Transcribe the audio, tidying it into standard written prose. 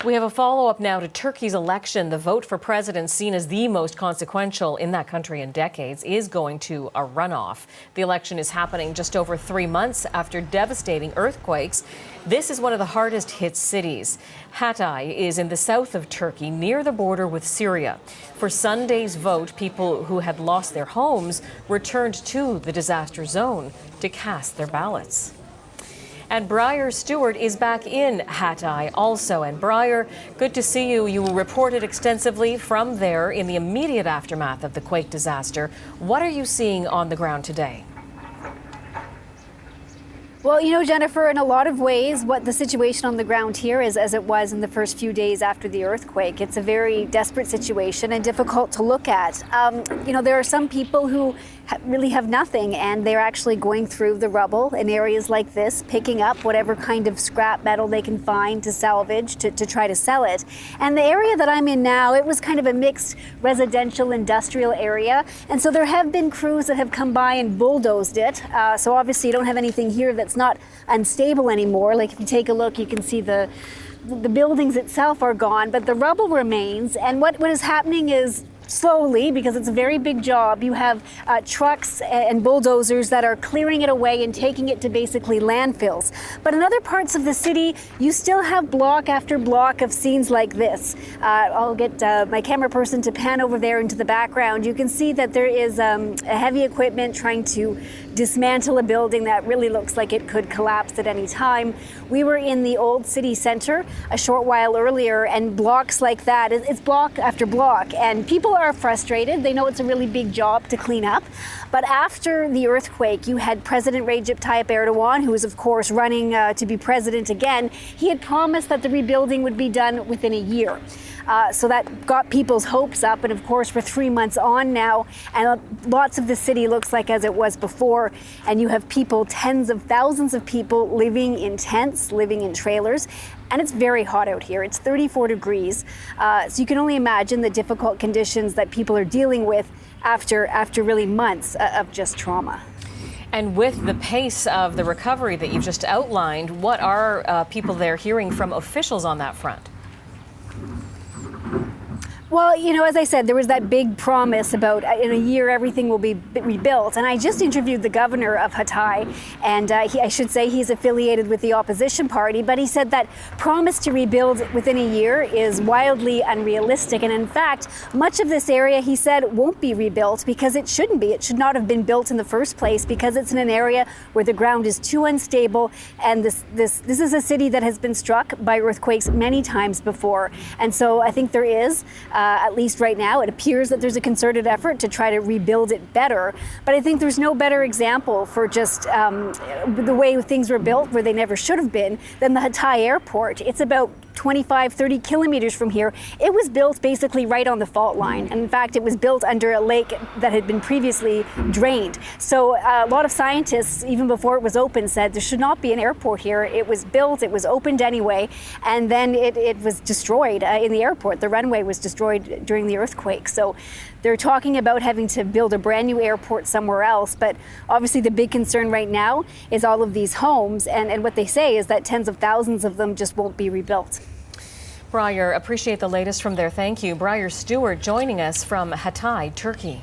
We have a follow-up now to Turkey's election. The vote for president, seen as the most consequential in that country in decades, is going to a runoff. The election is happening just over 3 months after devastating earthquakes. This is one of the hardest hit cities. Hatay is in the south of Turkey, near the border with Syria. For Sunday's vote, people who had lost their homes returned to the disaster zone to cast their ballots. And Briar Stewart is back in Hatay also. And Briar, good to see you. You reported extensively from there in the immediate aftermath of the quake disaster. What are you seeing on the ground today? Well, you know, Jennifer, in a lot of ways, what the situation on the ground here is as it was in the first few days after the earthquake. It's a very desperate situation and difficult to look at. You know, there are some people who really have nothing, and they're actually going through the rubble in areas like this, picking up whatever kind of scrap metal they can find to salvage, to try to sell it. And the area that I'm in now, it was kind of a mixed residential industrial area. And so there have been crews that have come by and bulldozed it. So obviously you don't have anything here that's not unstable anymore. Like if you take a look, you can see the buildings itself are gone, but the rubble remains. And what is happening is, slowly, because it's a very big job, you have trucks and bulldozers that are clearing it away and taking it to basically landfills. But in other parts of the city, you still have block after block of scenes like this. I'll get my camera person to pan over there into the background. You can see that there is heavy equipment trying to dismantle a building that really looks like it could collapse at any time. We were in the old city center a short while earlier, and blocks like that, it's block after block, and people are frustrated. They know it's a really big job to clean up. But after the earthquake, you had President Recep Tayyip Erdogan, who is of course running to be president again. He had promised that the rebuilding would be done within a year. So that got people's hopes up, and of course we're 3 months on now, and lots of the city looks like as it was before, and you have people, tens of thousands of people living in tents, living in trailers, and it's very hot out here. It's 34 degrees, so you can only imagine the difficult conditions that people are dealing with after really months of just trauma. And with the pace of the recovery that you've just outlined, what are people there hearing from officials on that front? Well, you know, as I said, there was that big promise about in a year everything will be rebuilt. And I just interviewed the governor of Hatay, and I should say he's affiliated with the opposition party, but he said that promise to rebuild within a year is wildly unrealistic. And in fact, much of this area, he said, won't be rebuilt because it shouldn't be. It should not have been built in the first place because it's in an area where the ground is too unstable. And this is a city that has been struck by earthquakes many times before. And so I think there is, at least right now, it appears that there's a concerted effort to try to rebuild it better. But I think there's no better example for just the way things were built, where they never should have been, than the Hatay airport. It's about 25, 30 kilometers from here. It was built basically right on the fault line. And in fact, it was built under a lake that had been previously drained. So a lot of scientists, even before it was open, said there should not be an airport here. It was built, it was opened anyway, and then it was destroyed in the airport. The runway was destroyed during the earthquake. So they're talking about having to build a brand new airport somewhere else. But obviously the big concern right now is all of these homes. And what they say is that tens of thousands of them just won't be rebuilt. Briar, appreciate the latest from there. Thank you. Briar Stewart joining us from Hatay, Turkey.